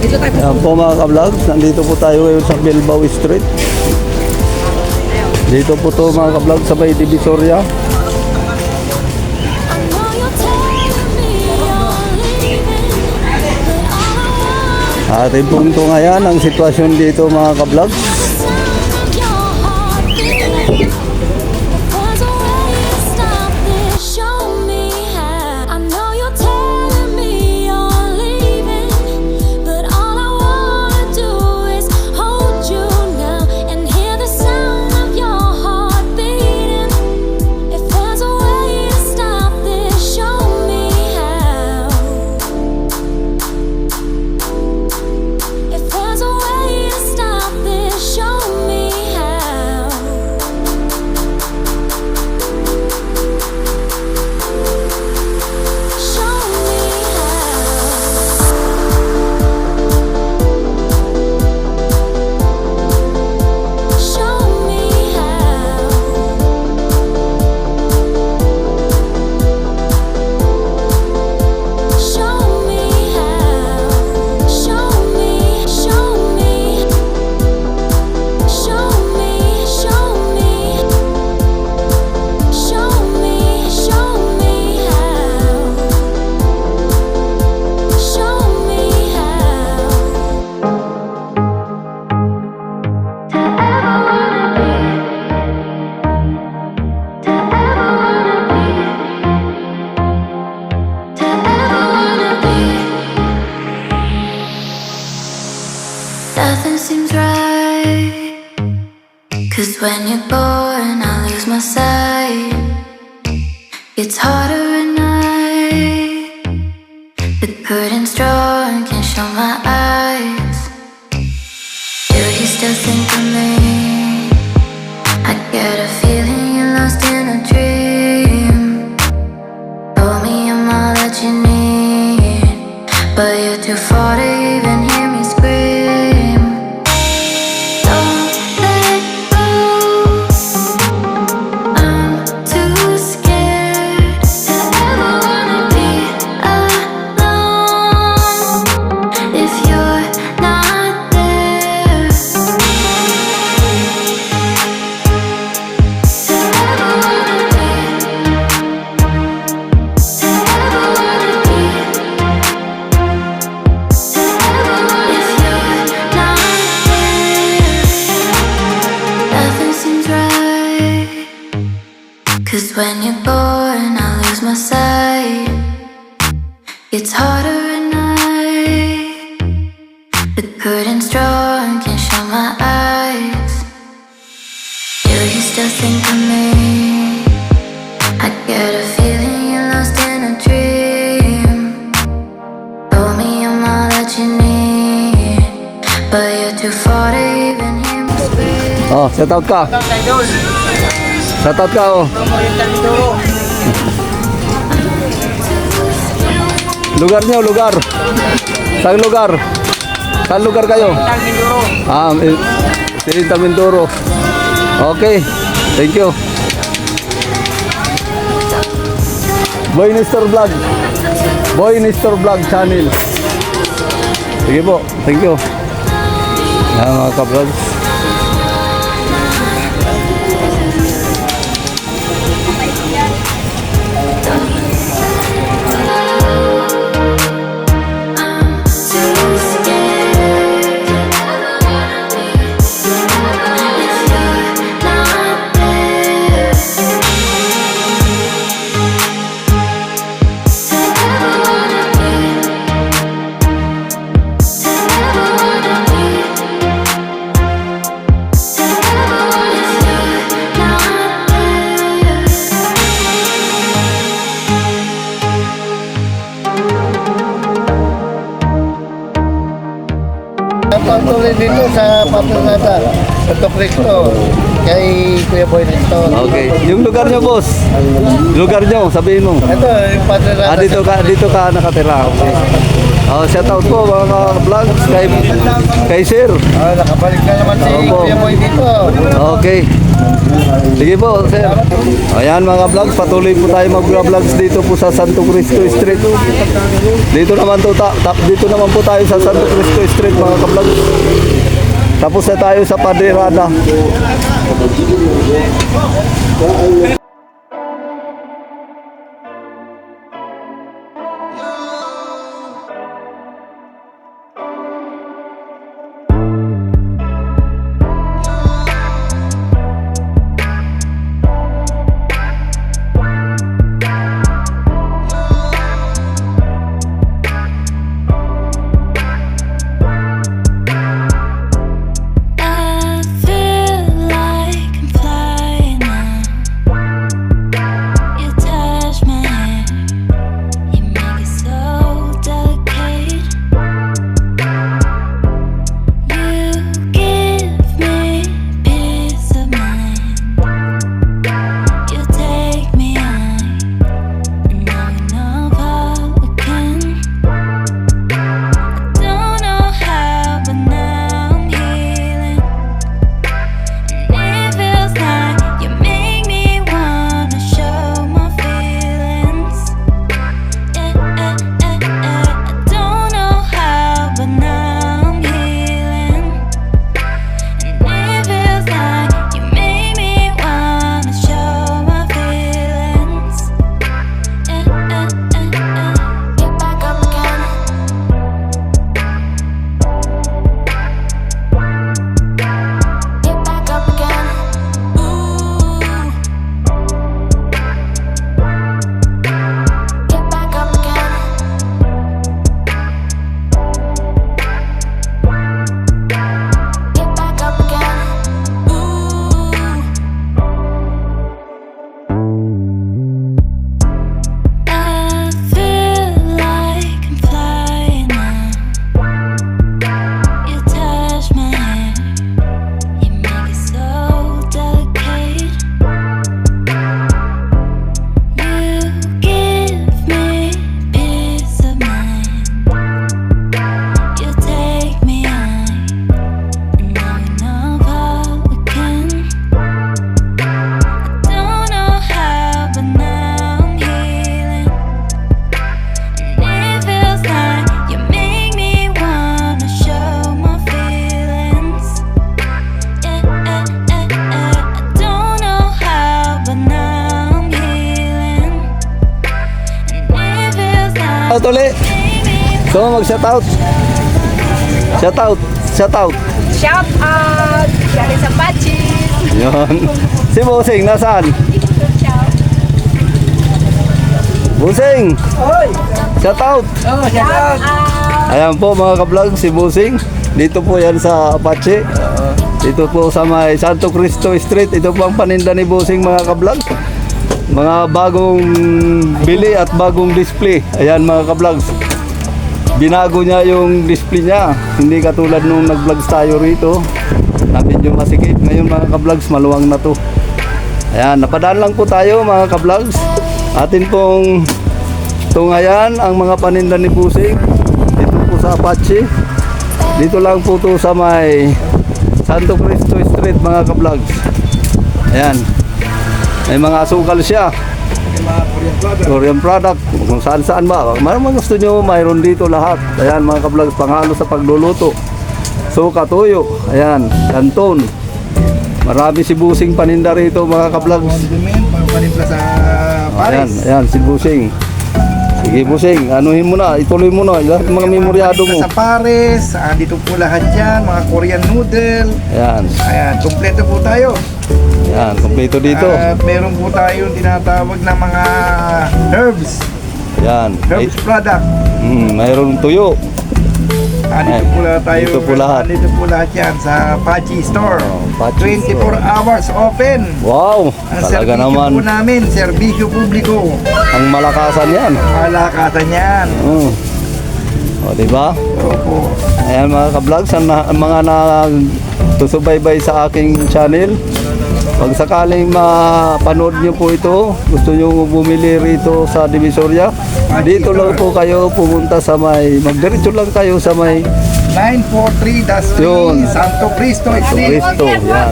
Ayan po mga ka-vlog, nandito po tayo ngayon sa Bilbao Street. Dito po to mga ka-vlog sa may Divisoria. Atin pong ito ngayon ang sitwasyon dito mga ka-vlog. Nothing seems right, 'cause when you're born I lose my sight. It's harder at night, the good and strong can show my eyes. Do you still think of me? I get a feeling you're lost in a dream. Told me I'm all that you need, but you're too far to even hear me scream. Cause when you're born, I lose my sight. It's harder at night, the good and strong can show my eyes. Do you still think of me? I get a feeling you're lost in a dream. Told me I'm all that you need, but you're too far to even hear me scream. Oh, shout out ka. Shout out ka oh. Lugar nyo, lugar. Saan lugar? Saan lugar kayo? Tinta Mindoro. Okay, thank you. Boy Nestor Vlog. Boy Nestor Vlog channel. Sige po, thank you. Mga ka-vlogs. Patuloy dito sa Patunata, sa Tocristo, kay Kuya Boy Nestor. Okay, yung lugar nyo boss. Lugar nyo, sabihin mo. Ito, yung Patunata. Dito ka nakatira. Okay. Oh, shout out po mga vlogs kay Sir. Nakabalik na naman si Opo. Kuya Boy dito. Okay. Sige po, Sir. Ayan mga vlogs, patuloy po tayo mag-vlogs dito po sa Santo Cristo Street. Dito naman dito naman po tayo sa Santo Cristo Street mga ka-vlogs. Tapos na tayo sa Paderada. I feel like I'm flying now. You touch my hair, you make it so delicate. You give me peace of mind. You take me high, and now we know how again. I don't know how, but now I'm healing. And it feels like you make me wanna show my feelings. I don't know how, but now I'm healing. And it feels like you make me wanna show my feelings. Get back up again. Get back up again. Ooh. Get back up again. Get back up again. Ooh. I feel like I'm flying now. You touch my hair, you make it so delicate. You give me peace of mind. You take me high, and now we know how again. I don't know how, but now I'm healing. And it feels like you make me wanna show my feelings. I don't know how, but now I'm healing. And it feels like Out ulit. So mag-shout out. Shout out. Shout out. Shout out! Galing sa Pachis! Yun. Si Busing, nasaan? Busing! Shout out! Shout out! Ayan po mga ka-vlog, si Busing. Dito po yan sa Apache. Dito po sa may Santo Cristo Street. Ito po ang paninda ni Busing mga ka-vlog. Mga bagong bili at bagong display. Ayan mga ka-vlogs. Binago niya yung display niya. Hindi katulad nung nag-vlogs tayo rito. Na medyo masikip. Ngayon mga ka-vlogs, maluwang na to. Ayan, napadaan lang po tayo mga ka-vlogs. Atin pong tungayan ang mga paninda ni Busing. Dito po sa Apache. Dito lang po to sa may Santo Cristo Street mga ka-vlogs. Ayan. May mga asukal siya. Korean product. Kung saan ba. Maraming gusto nyo, mayroon dito lahat. Ayan mga ka-vlogs, panghalo sa pagluluto. Suka, tuyo. Ayan, kanton. Marami si Busing paninda rito mga ka-vlogs. Pagpanimpla sa Ayan, ayan si Busing. Sige Busing, anuhin mo na, ituloy mo na. Lahat ng mga memoryado mo. Sa Paris, dito po lahat yan, mga Korean noodle. Ayan, Ayan, kompleto po tayo. ayan, kompleto dito. At meron po tayong tinatawag na mga herbs. Ayan, Herbs product. mayroong tuyo. Dito po lahat tayo. Dito po lahat. Dito po lahat yan sa Pachi Store. Pachi 24 Store. hours open. Wow, Ang talaga serbisyo naman. po namin, serbisyo publiko. Ang malakasan yan. Malakasan yan. O, diba? Opo. Ayan mga ka-vlogs, ang mga nagsusubaybay sa aking channel. Pag sakaling mapanood nyo po ito, gusto nyo bumili rito sa Divisoria, dito lang po kayo pumunta sa may, magdiretso lang kayo sa may 943 Yun. Santo Cristo Street. Cristo. Yan.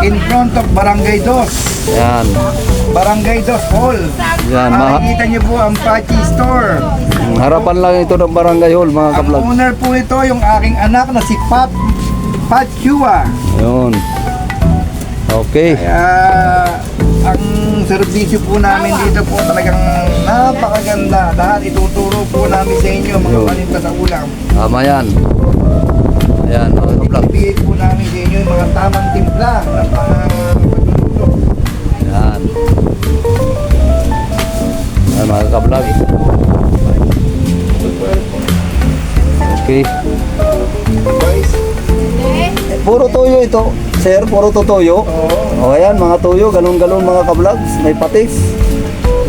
In front of Barangay Dos. Yan. Barangay Dos Hall. Yan. Makikita niyo po ang Pachi Store. Harapan lang ito ng Barangay Hall, mga Ang kablog. owner po ito, yung aking anak na si Pat Chua. Yun. Okay. Kaya ang serbisyo po namin dito po talagang napakaganda. Lahat ituturo po namin sa inyo mga Yun. paninda sa ulam. Tama yan. Ayan, mga kablog. Ibigay po namin sa inyo yung mga tamang timpla ng pagluluto. Yan. Ayan, mga kablog. Okay. Guys, Puro toyo ito. Sir, puro to toyo. oo, O ayan, mga toyo, ganun-ganun mga kablogs. May patis.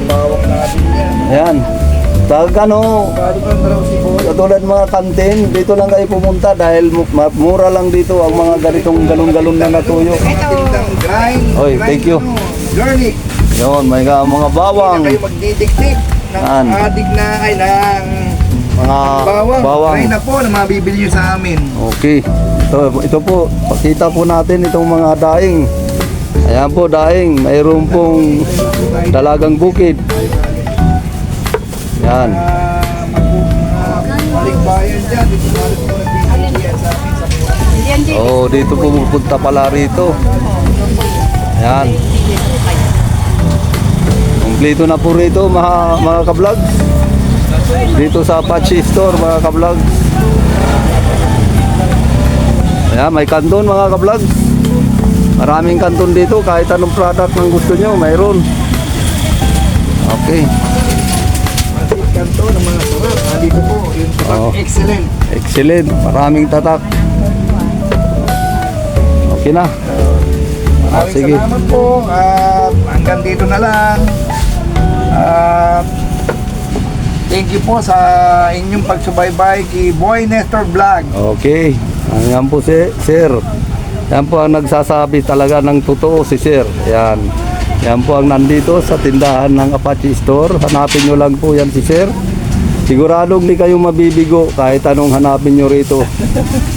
bawak natin yan. Ayan. Tag ano, Bago ka na raw si Boy. katulad mga kantin, dito lang kayo pumunta dahil mura lang dito ang mga ganitong galon-galon na natuyo. Tindang grind. Oy, grind thank you. ano, Garlic. Yun, may mga bawang, Hindi na kayo magdidiktik ng Yan. adik na ay ng mga bawang. Grind na po na mabibili nyo sa amin. Okay. Ito po, pakita po natin itong mga daing. Ayan po, daing. Mayroon pong dalagang bukid. Yan. Maligbayan dyan. Dito na rin po nagbibili yan sa amin sa buwan. Oh, dito po pupunta pala rito. Ayan. Kompleto na po rito mga ka-vlogs. Dito sa Pachi Store mga ka-vlogs. Ayan, may kanton mga ka-vlogs. Maraming kanton dito, kahit anong product ng gusto nyo, mayroon. Okay. Masit kanto ng mga sarap. Dito po, yung Oo. excellent. Excellent. Maraming tatak. Okay na. Maraming sige. salamat po. At hanggang dito na lang. At thank you po sa inyong pagsubaybay kay Boy Nestor Vlog. Okay. Ayan po si Sir. Yan po ang nagsasabi talaga ng totoo si Sir. Yan. Yan po ang nandito sa tindahan ng Apache Store. Hanapin nyo lang po yan si Sir. Siguradong di kayo mabibigo kahit anong hanapin nyo rito.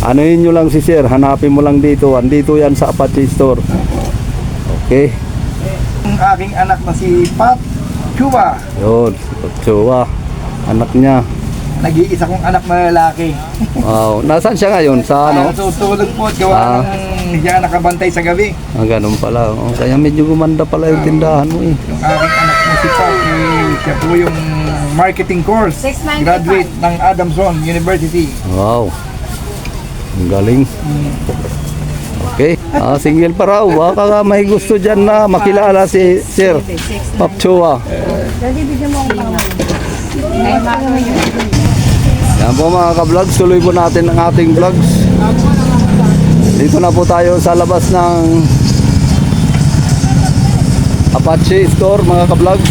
Anuhin nyo lang si Sir. Hanapin mo lang dito. Andito yan sa Apache Store. Okay. Ang aking anak na si Pat Chua. Yun. Jowa. Anak niya. Nag-iisa kong anak na lalaki. Wow. Nasaan siya ngayon? Sa ano? Natutulog po at gawa ng siya nakabantay sa gabi. Ah, ganun pala. Oh, kaya medyo gumanda pala yung tindahan mo eh. Yung aking anak na si Pat, siya po yung marketing course. 695. Graduate ng Adamson University. Wow. Ang galing. Okay. Single pa raw. Baka nga may gusto dyan na makilala si Sir Papchua. Yan po mga ka-vlogs. Tuloy po natin ang ating vlogs. Dito na po tayo sa labas ng Apache Store mga ka-vlogs.